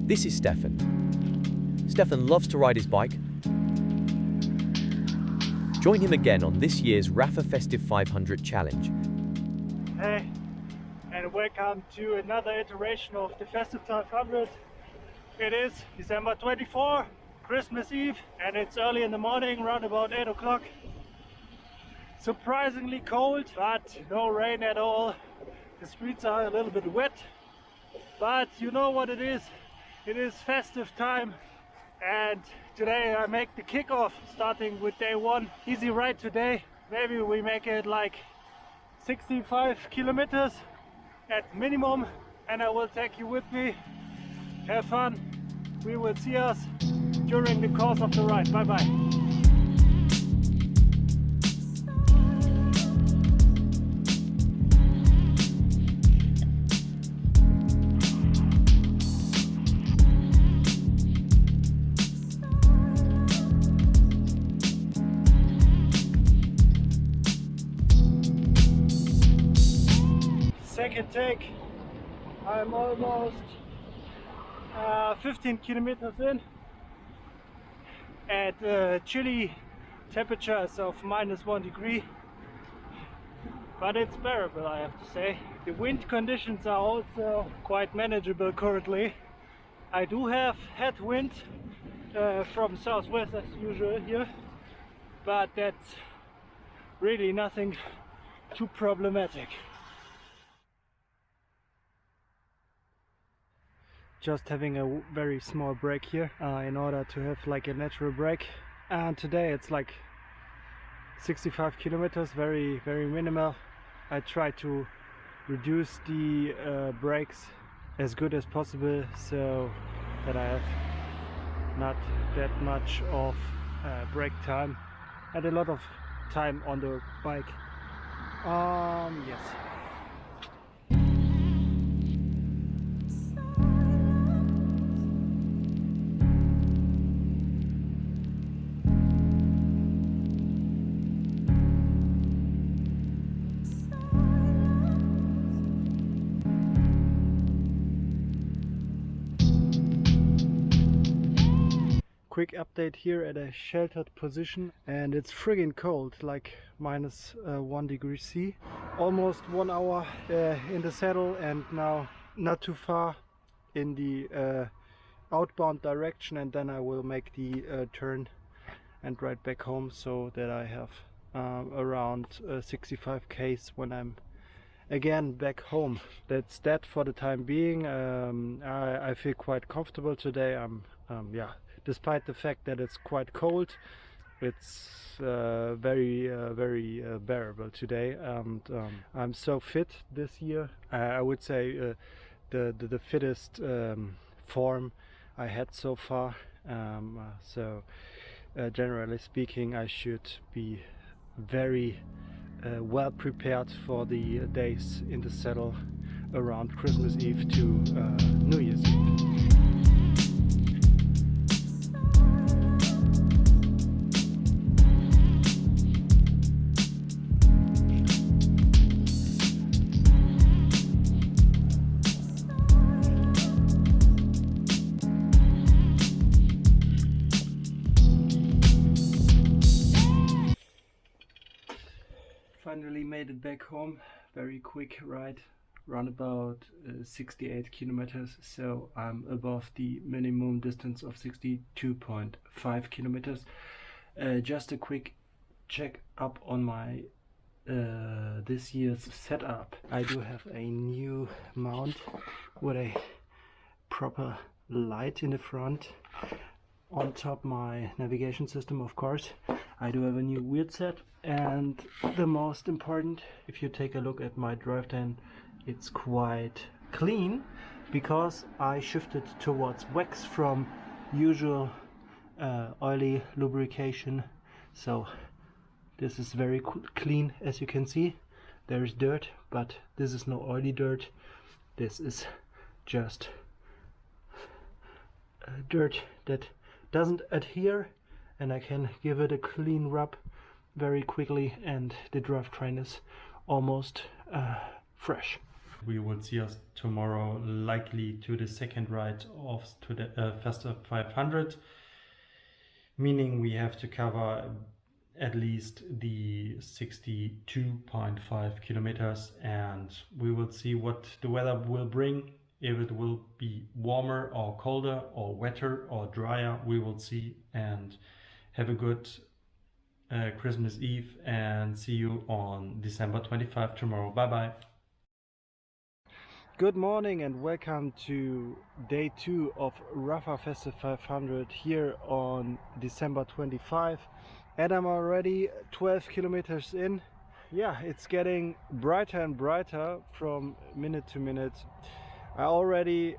This is Stephan. Stephan loves to ride his bike. Join him again on this year's Rapha Festive 500 challenge. Hey, and welcome to another iteration of the Festive 500. It is December 24, Christmas Eve, and it's early in the morning, around about 8 o'clock. Surprisingly cold, but no rain at all. The streets are a little bit wet, but you know what it is. It is festive time, and today I make the kickoff, starting with day one. Easy ride today. Maybe we make it like 65 kilometers at minimum, and I will take you with me. Have fun. We will see us during the course of the ride. Bye bye. Second take. I'm almost 15 kilometers in at chilly temperatures of -1 degree, but it's bearable, I have to say. The wind conditions are also quite manageable currently. I do have headwind from southwest as usual here, but that's really nothing too problematic. Just having a very small break here in order to have like a natural break, and today it's like 65 kilometers, very minimal. I try to reduce the breaks as good as possible so that I have not that much of break time and a lot of time on the bike. Yes. Quick update here at a sheltered position, and it's friggin' cold, like -1 degree C. Almost 1 hour in the saddle, and now not too far in the outbound direction, and then I will make the turn and ride back home, so that I have around 65 k's when I'm again back home. That's that for the time being. I feel quite comfortable today. Yeah, despite the fact that it's quite cold, it's very bearable today, and I'm so fit this year. I would say the fittest form I had so far. So generally speaking, I should be very well prepared for the days in the saddle around Christmas Eve to New Year's Eve. Finally made it back home. Very quick ride, around about 68 kilometers, so I'm above the minimum distance of 62.5 kilometers. Just a quick check up on my this year's setup. I do have a new mount with a proper light in the front. On top, my navigation system, of course. I do have a new wheel set, and the most important, if you take a look at my drivetrain, it's quite clean because I shifted towards wax from usual oily lubrication. So this is very clean, as you can see. There is dirt, but this is no oily dirt. This is just dirt that doesn't adhere, and I can give it a clean rub very quickly, and the drivetrain is almost fresh. we will see us tomorrow likely to the second ride of to the Festive 500, meaning we have to cover at least the 62.5 kilometers, and we will see what the weather will bring. If it will be warmer or colder or wetter or drier, we will see. And have a good Christmas Eve, and see you on December 25 tomorrow. Bye bye. Good morning and welcome to day 2 of Rapha Festive 500 here on December 25, and I'm already 12 kilometers in. Yeah, it's getting brighter and brighter from minute to minute. I already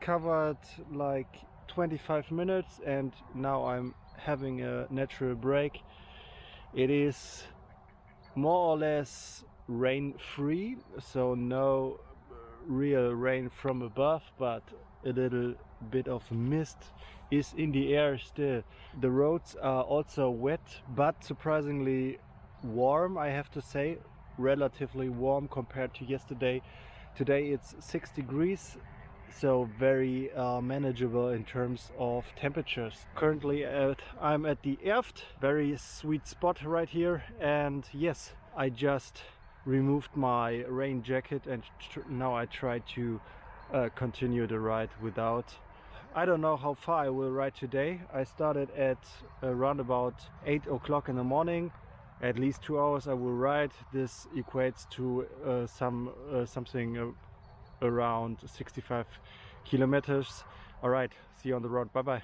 covered like 25 minutes and now I'm having a natural break. It is more or less rain free, so no real rain from above, but a little bit of mist is in the air still. The roads are also wet, but surprisingly warm, I have to say, relatively warm compared to yesterday. Today it's 6 degrees, so very manageable in terms of temperatures. Currently I'm at the Erft, very sweet spot right here, and yes, I just removed my rain jacket and now I try to continue the ride without. I don't know how far I will ride today. I started at around about 8 o'clock in the morning. At least 2 hours I will ride. This equates to something around 65 kilometers. All right, see you on the road. Bye bye.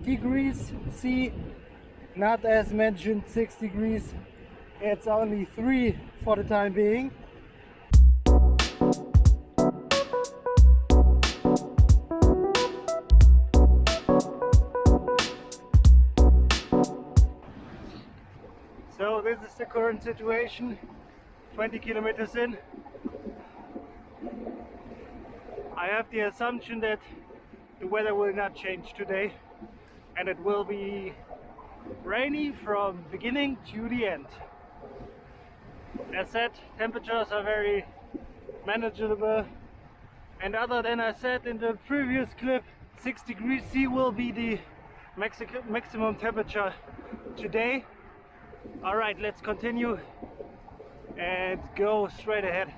Degrees C, not as mentioned 6 degrees, it's only 3 for the time being. So this is the current situation, 20 kilometers in. I have the assumption that the weather will not change today, and it will be rainy from beginning to the end. As said, temperatures are very manageable, and other than I said in the previous clip, 6 degrees C will be the maximum temperature today. Alright, let's continue and go straight ahead.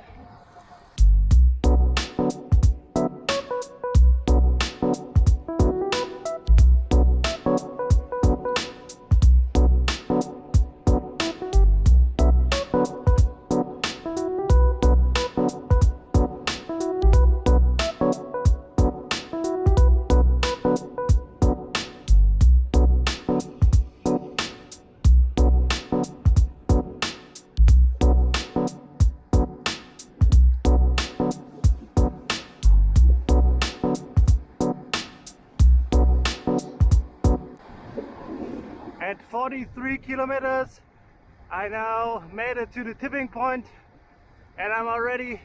At 43 kilometers, I now made it to the tipping point and I'm already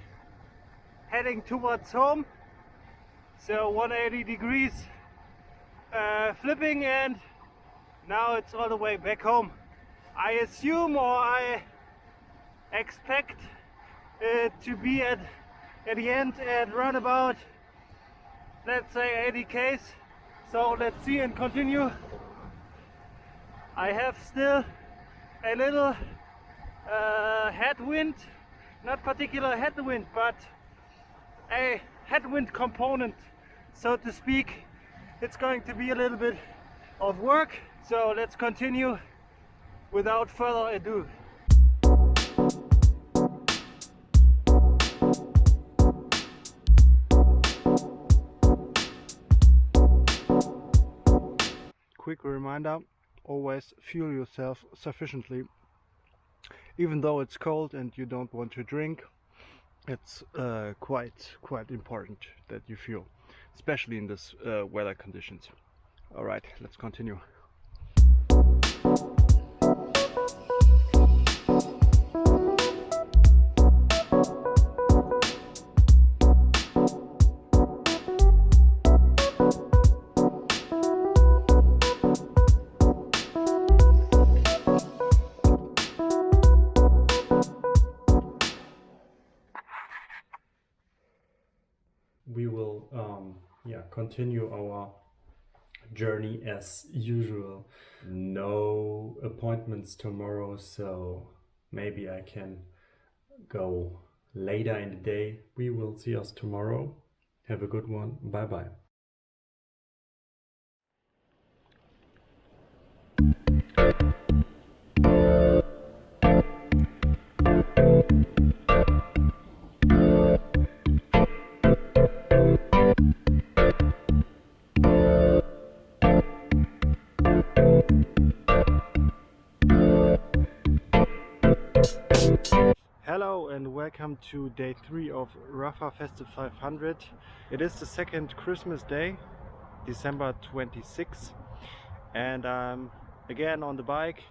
heading towards home. So 180 degrees flipping, and now it's all the way back home. I assume, or I expect it to be at the end at around about, let's say 80 k's. So let's see and continue. I have still a little headwind, not particular headwind, but a headwind component, so to speak. It's going to be a little bit of work, so let's continue without further ado. Quick reminder, always fuel yourself sufficiently. Even though it's cold and you don't want to drink, it's quite important that you fuel, especially in this weather conditions. All right, let's continue. continue our journey as usual. No appointments tomorrow, so maybe I can go later in the day. We will see us tomorrow. Have a good one. Bye bye. Hello and welcome to day 3 of Rapha Festive 500. It is the second Christmas day, December 26th, and I'm again on the bike,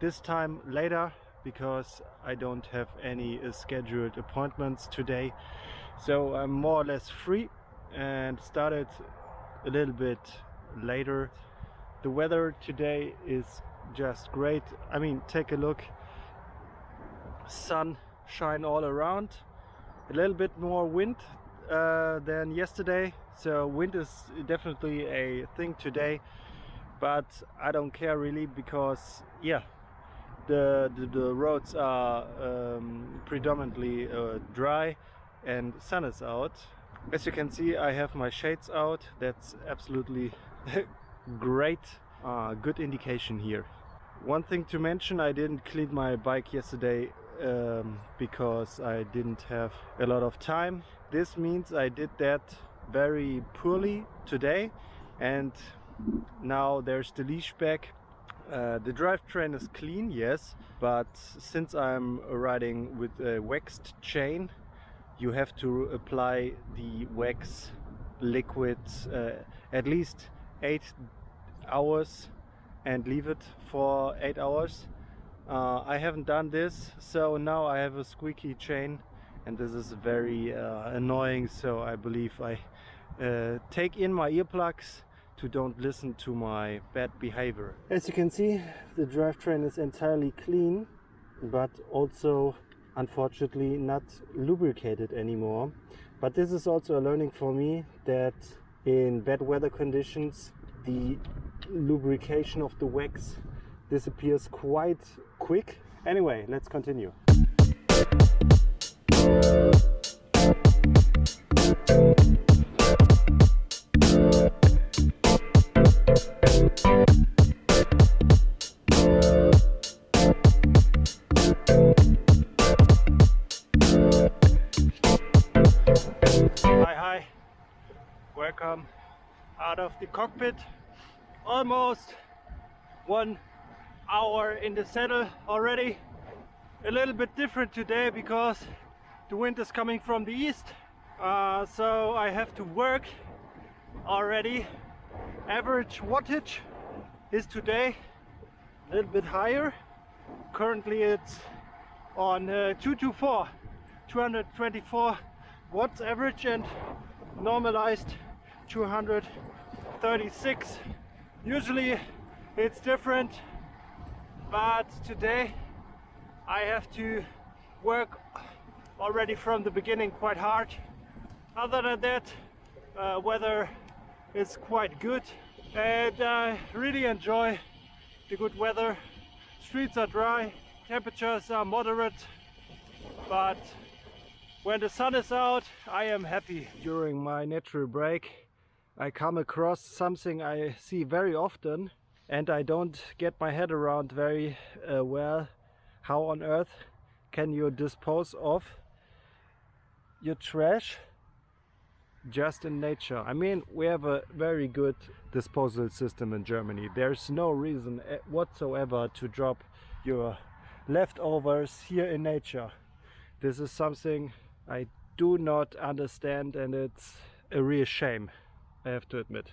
this time later because I don't have any scheduled appointments today, so I'm more or less free and started a little bit later. The weather today is just great. I mean, take a look, sun shine all around, a little bit more wind than yesterday, so wind is definitely a thing today, but I don't care really because yeah, the roads are predominantly dry and sun is out. As you can see, I have my shades out. That's absolutely great, good indication here. One thing to mention, I didn't clean my bike yesterday because I didn't have a lot of time. This means I did that very poorly today, and now there's the leash back. The drivetrain is clean, yes, but since I'm riding with a waxed chain, you have to apply the wax liquid at least 8 hours and leave it for 8 hours. I haven't done this, so now I have a squeaky chain, and this is very annoying, so I believe I take in my earplugs to don't listen to my bad behavior. As you can see, the drivetrain is entirely clean, but also unfortunately not lubricated anymore. But this is also a learning for me that in bad weather conditions the lubrication of the wax disappears quite quick. Anyway, let's continue. Hi, welcome out of the cockpit. Almost 1 hour in the saddle already. A little bit different today because the wind is coming from the east, so I have to work already. Average wattage is today a little bit higher. Currently it's on 224 watts average and normalized 236. Usually it's different, but today I have to work already from the beginning quite hard. Other than that, weather is quite good and I really enjoy the good weather. Streets are dry, temperatures are moderate, but when the sun is out, I am happy. During my natural break, I come across something I see very often, and I don't get my head around very well. How on earth can you dispose of your trash just in nature? I mean, we have a very good disposal system in Germany. There's no reason whatsoever to drop your leftovers here in nature. This is something I do not understand, and it's a real shame, I have to admit.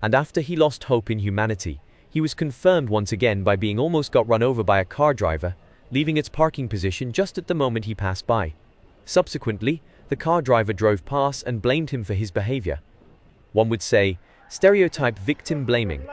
And after he lost hope in humanity, he was confirmed once again by being almost got run over by a car driver, leaving its parking position just at the moment he passed by. Subsequently, the car driver drove past and blamed him for his behavior. One would say, stereotype victim blaming.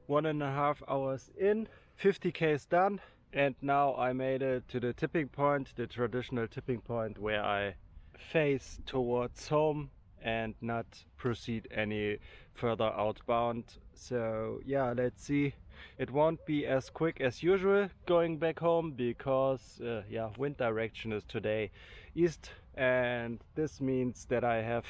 1.5 hours in, 50k is done, and now I made it to the tipping point, the traditional tipping point where I face towards home and not proceed any further outbound. So yeah, let's see. It won't be as quick as usual going back home because yeah, wind direction is today east, and this means that I have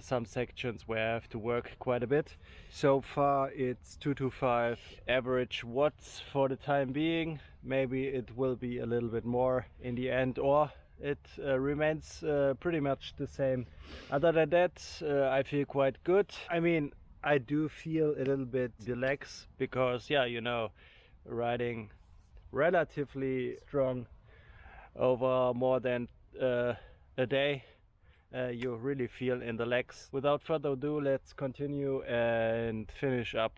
some sections where I have to work quite a bit. So far it's 225 average watts for the time being. Maybe it will be a little bit more in the end, or it remains pretty much the same. Other than that, I feel quite good. I mean, I do feel a little bit relaxed because, yeah, you know, riding relatively strong over more than a day, you really feel in the legs. Without further ado, let's continue and finish up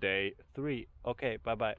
day 3. Okay, bye bye.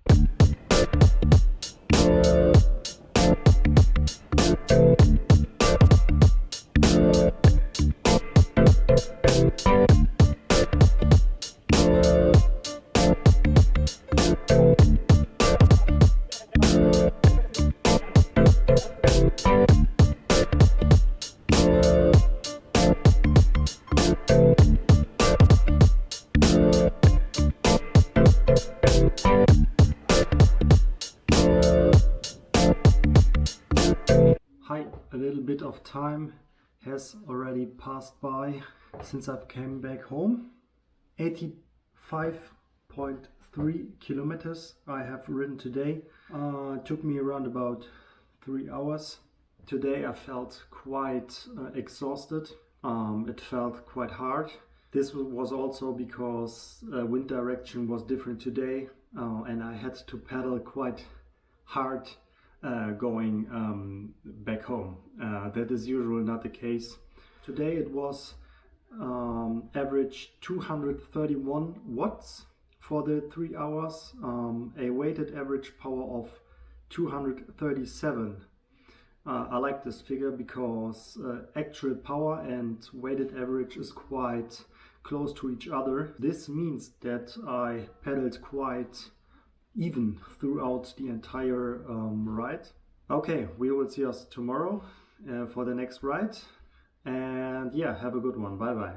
Hi, a little bit of time has already passed by since I've came back home. 85.3 kilometers I have ridden today. Took me around about 3 hours. Today I felt quite exhausted. It felt quite hard. This was also because wind direction was different today, and I had to pedal quite hard going back home. That is usually not the case. Today it was average 231 watts for the 3 hours, a weighted average power of 237. I like this figure because actual power and weighted average is quite close to each other. This means that I pedaled quite even throughout the entire ride. Okay, we will see us tomorrow for the next ride, and yeah, have a good one. Bye bye.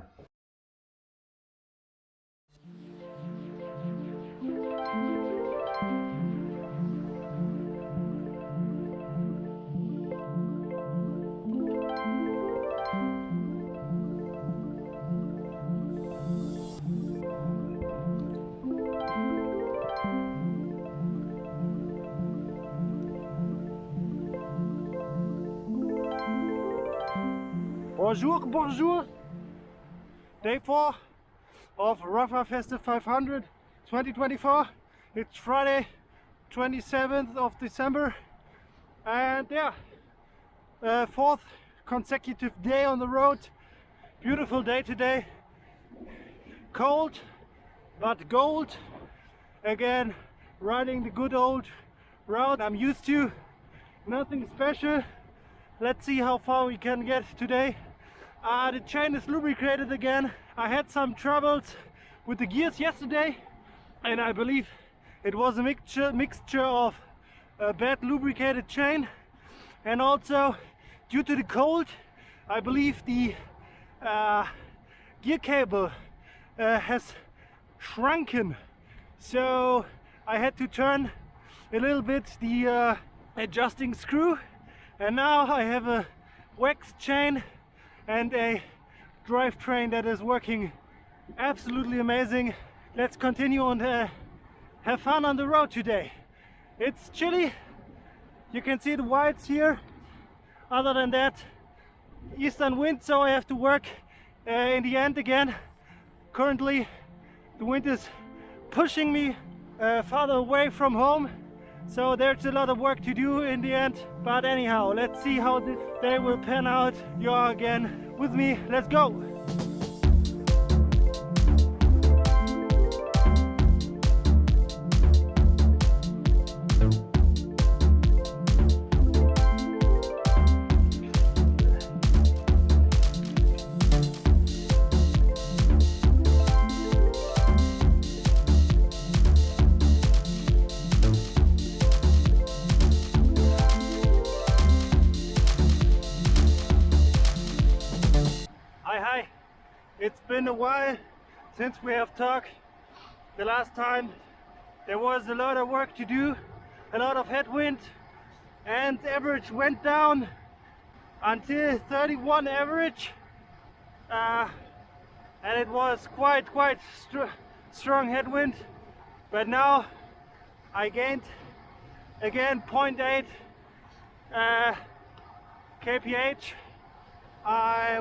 Bonjour, bonjour! Day 4 of Rapha Festive 500 2024. It's Friday, 27th of December, and yeah, 4th consecutive day on the road. Beautiful day today. Cold, but gold. Again, riding the good old route I'm used to. Nothing special. Let's see how far we can get today. The chain is lubricated again. I had some troubles with the gears yesterday, and I believe it was a mixture of a bad lubricated chain, and also due to the cold, I believe the gear cable has shrunken. So I had to turn a little bit the adjusting screw, and now I have a wax chain and a drivetrain that is working absolutely amazing. Let's continue and have fun on the road today. It's chilly, you can see the whites here. Other than that, eastern wind, so I have to work in the end again. Currently the wind is pushing me farther away from home, So there's a lot of work to do in the end, but anyhow, let's see how this day will pan out. You're again with me, let's go! Hi, it's been a while since we have talked. The last time there was a lot of work to do, a lot of headwind, and average went down until 31 average, and it was quite strong headwind. But now I gained again 0.8 kph.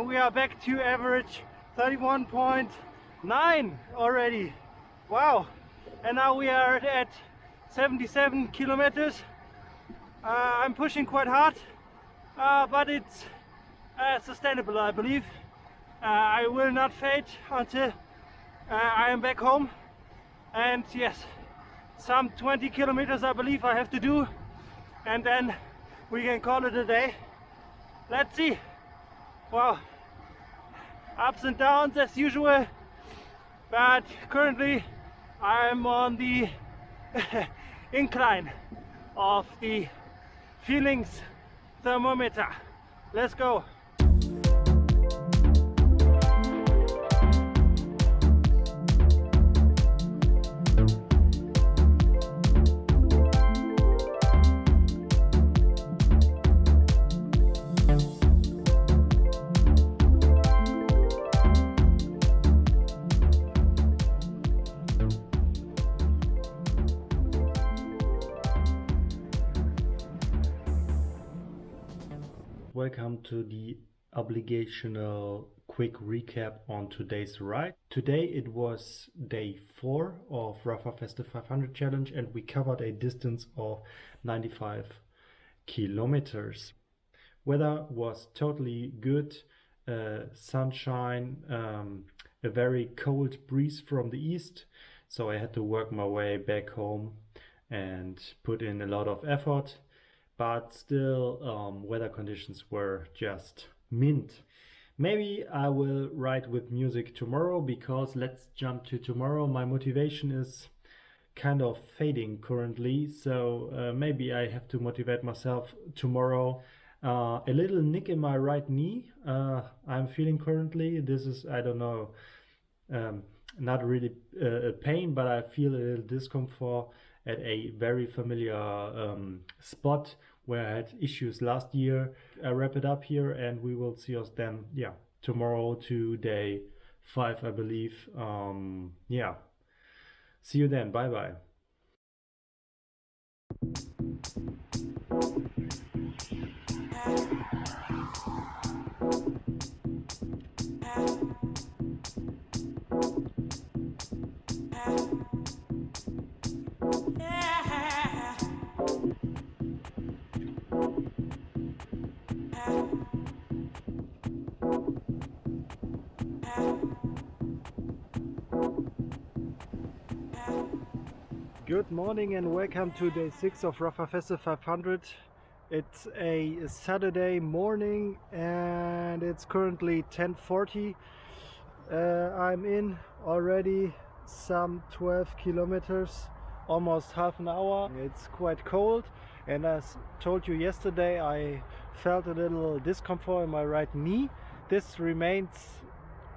We are back to average 31.9 already. Wow! And now we are at 77 kilometers. I'm pushing quite hard, but it's sustainable, I believe. I will not fade until I am back home. And yes, some 20 kilometers I believe I have to do, and then we can call it a day. Let's see. Wow, ups and downs as usual, but currently I'm on the incline of the feelings thermometer. Let's go. Welcome to the obligational quick recap on today's ride. Today it was day 4 of Rapha Festive 500 challenge, and we covered a distance of 95 kilometers. Weather was totally good, sunshine, a very cold breeze from the east, so I had to work my way back home and put in a lot of effort. But still, weather conditions were just mint. Maybe I will ride with music tomorrow, because let's jump to tomorrow. My motivation is kind of fading currently, so maybe I have to motivate myself tomorrow. A little nick in my right knee I'm feeling currently. This is, I don't know, not really a pain, but I feel a little discomfort at a very familiar spot where I had issues last year. I wrap it up here, and we will see us then, tomorrow to day 5, I believe. See you then. Bye bye. Good morning and welcome to day 6 of Rapha Festive 500. It's a Saturday morning and it's currently 10:40. I'm in already some 12 kilometers, almost half an hour. It's quite cold, and as told you yesterday, I felt a little discomfort in my right knee. This remains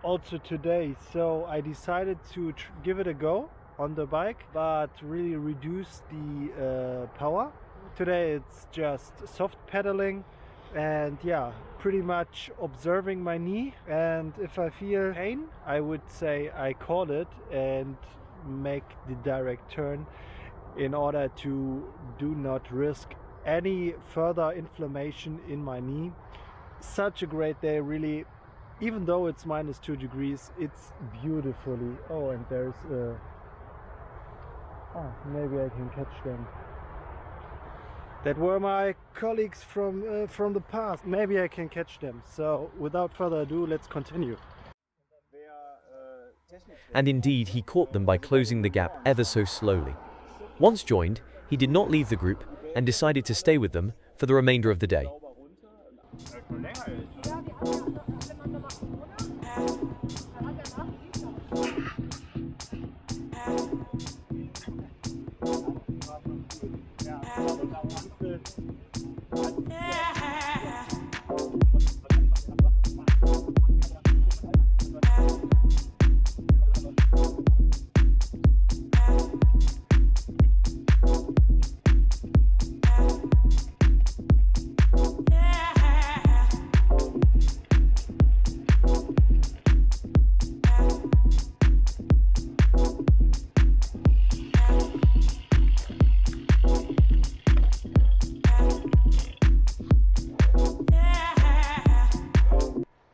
also today, so I decided to give it a go on the bike, but really reduce the power. Today it's just soft pedaling and pretty much observing my knee, and if I feel pain, I would say I call it and make the direct turn in order to do not risk any further inflammation in my knee. Such a great day, really. Even though it's -2 degrees, it's beautifully. Oh, and there's maybe I can catch them. That were my colleagues from the past. Maybe I can catch them. So without further ado, let's continue. And indeed, he caught them by closing the gap ever so slowly. Once joined, he did not leave the group and decided to stay with them for the remainder of the day.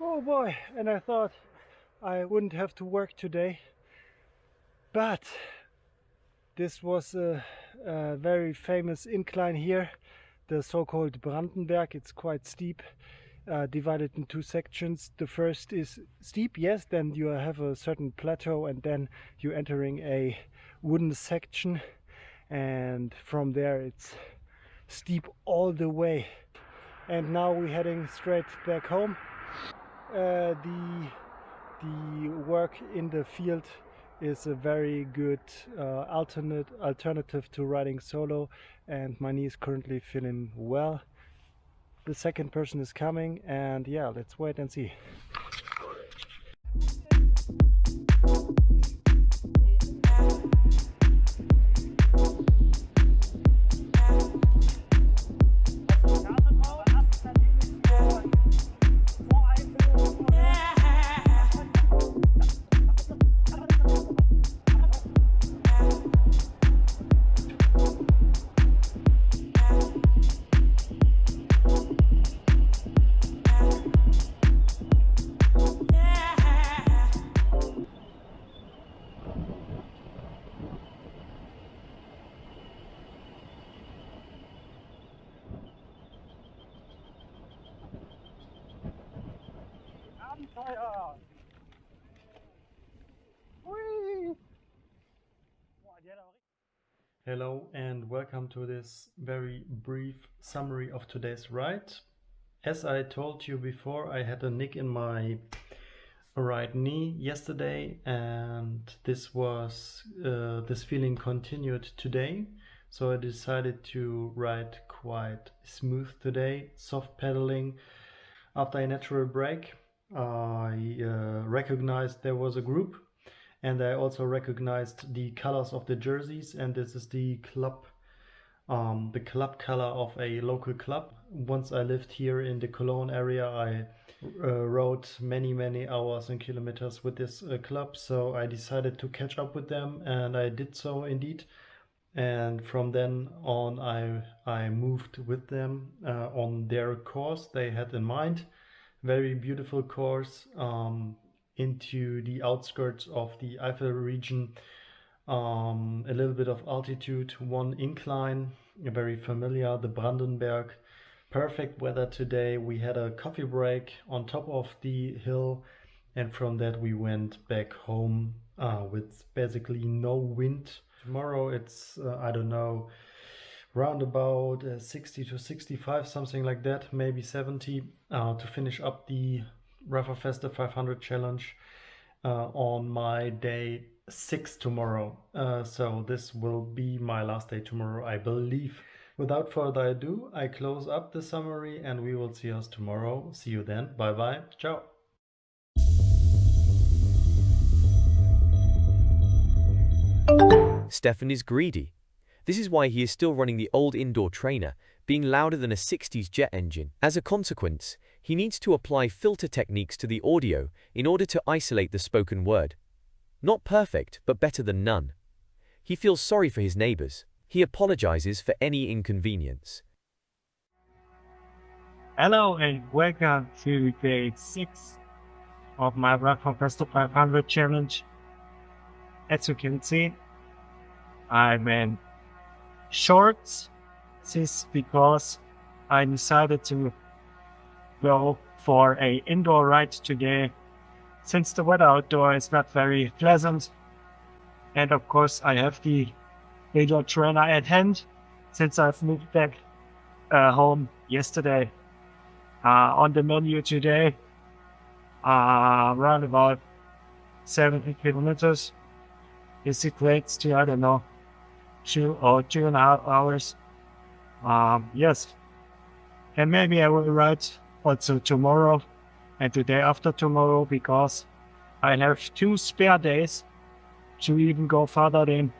Oh boy, and I thought I wouldn't have to work today, but this was a very famous incline here, the so-called Brandenberg. It's quite steep, divided in two sections. The first is steep, yes, then you have a certain plateau and then you're entering a wooden section, and from there it's steep all the way. And now we're heading straight back home. The work in the field is a very good alternative to riding solo, and my knee is currently feeling well. The second person is coming, and yeah, let's wait and see. Hello and welcome to this very brief summary of today's ride. As I told you before, I had a nick in my right knee yesterday, and this feeling continued today. So I decided to ride quite smooth today, soft pedaling. After a natural break, I recognized there was a group, and I also recognized the colors of the jerseys, and this is the club color of a local club. Once I lived here in the Cologne area, I rode many hours and kilometers with this club, so I decided to catch up with them, and I did so indeed. And from then on I moved with them on their course they had in mind. Very beautiful course into the outskirts of the Eifel region, a little bit of altitude, one incline, very familiar, the Brandenberg. Perfect weather today. We had a coffee break on top of the hill, and from that we went back home with basically no wind. Tomorrow it's I don't know, round about 60 to 65, something like that, maybe 70, to finish up the Rapha Festive 500 challenge on my day 6 tomorrow. So this will be my last day tomorrow, I believe. Without further ado, I close up the summary and we will see us tomorrow. See you then. Bye bye. Ciao. Stephan is greedy. This is why he is still running the old indoor trainer, being louder than a 60s jet engine. As a consequence, he needs to apply filter techniques to the audio in order to isolate the spoken word. Not perfect, but better than none. He feels sorry for his neighbors. He apologizes for any inconvenience. Hello and welcome to day 6 of my Rapha Festive 500 challenge. As you can see, I'm in shorts this because I decided to go for an indoor ride today, since the weather outdoor is not very pleasant. And of course, I have the indoor trainer at hand since I've moved back home yesterday. On the menu today, around about 70 kilometers. This equates to, I don't know, 2.5 hours. Yes. And maybe I will ride also tomorrow and the day after tomorrow, because I have 2 spare days to even go further than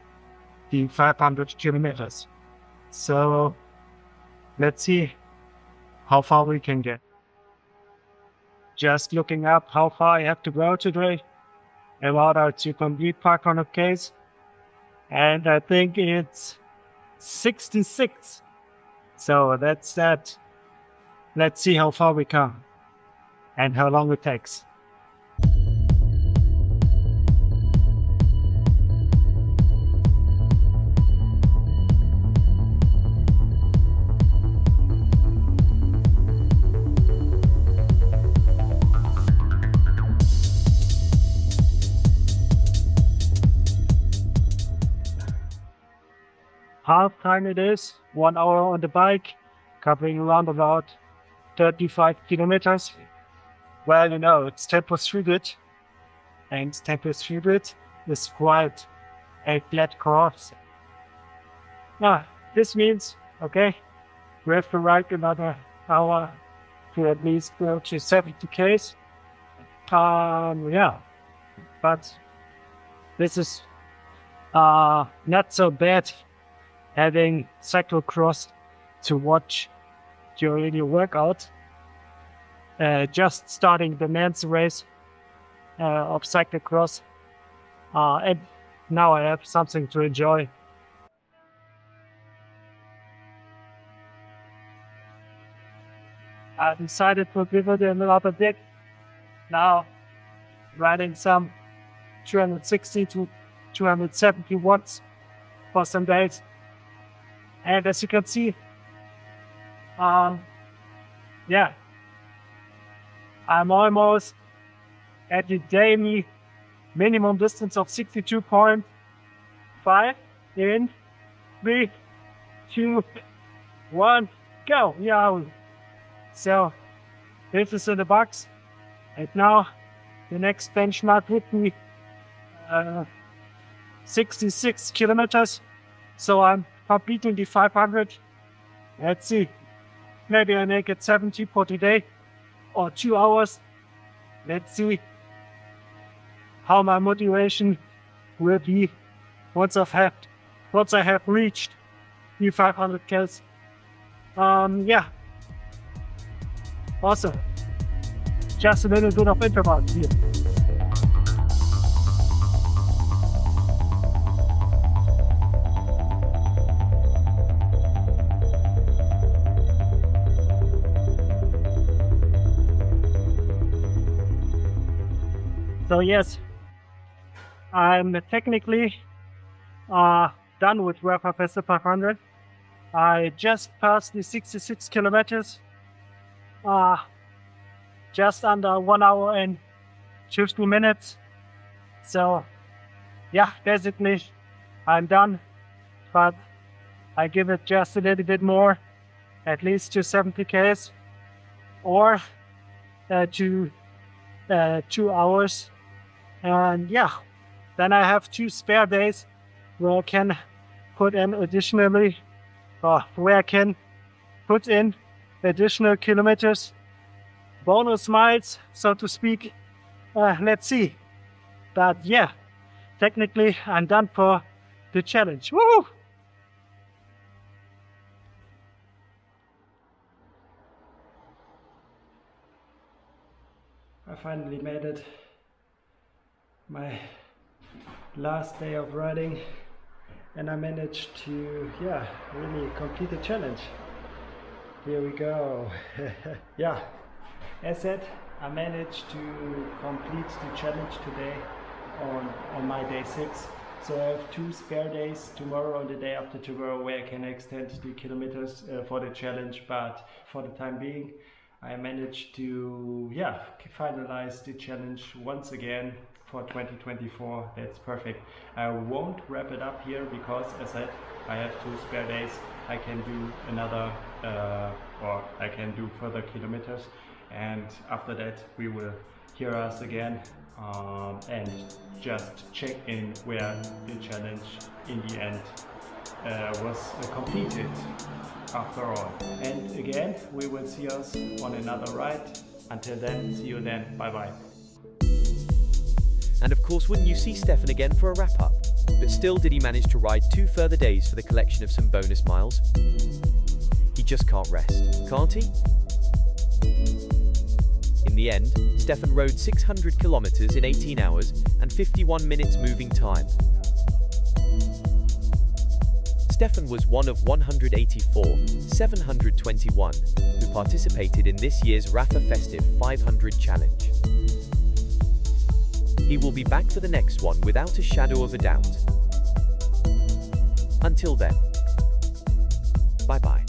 the 500 kilometers. So let's see how far we can get. Just looking up how far I have to go today in order to complete 500 Ks. And I think it's 66. So that's that. Let's see how far we come and how long it takes. Half time it is, 1 hour on the bike, covering around about 35 kilometers. Well, you know, it's tempo 3-bit, and tempo 3-bit is quite a flat course. Now, this means, okay, we have to ride another hour to at least go to 70 Ks. Yeah, but this is not so bad, having cyclocross to watch during your workout. Just starting the men's race of cyclocross, and now I have something to enjoy. I decided to pivot a little bit. Now riding some 260 to 270 watts for some days. And as you can see, yeah, I'm almost at the daily minimum distance of 62.5 in 3, 2, 1, go. Yeah. So this is in the box. And now the next benchmark would be 66 kilometers. So I'm completing the 500. Let's see. Maybe I make it 70 for today or 2 hours. Let's see how my motivation will be once I have reached the 500 Ks. Yeah. Awesome. Just a little bit of interval here. So yes, I'm technically done with Rapha Festive 500. I just passed the 66 kilometers, just under 1 hour and 50 minutes. So yeah, basically I'm done, but I give it just a little bit more, at least to 70 Ks or to 2 hours. And yeah, then I have 2 spare days where I can put in additional kilometers, bonus miles, so to speak. Let's see. But yeah, technically I'm done for the challenge. Woo! I finally made it. My last day of riding, and I managed to, yeah, really complete the challenge. Here we go. Yeah, as said, I managed to complete the challenge today on my day 6. So I have 2 spare days, tomorrow and the day after tomorrow, where I can extend the kilometers for the challenge. But for the time being, I managed to finalize the challenge once again for 2024. That's perfect. I won't wrap it up here because, as I said, I have 2 spare days. I can do another or I can do further kilometers, and after that we will hear us again and just check in where the challenge in the end was completed after all. And again, we will see us on another ride. Until then, see you then. Bye bye. And of course, wouldn't you see Stephan again for a wrap-up? But still, did he manage to ride 2 further days for the collection of some bonus miles? He just can't rest, can't he? In the end, Stephan rode 600 kilometers in 18 hours and 51 minutes moving time. Stephan was one of 184,721 who participated in this year's Rapha Festive 500 challenge. He will be back for the next one without a shadow of a doubt. Until then, bye-bye.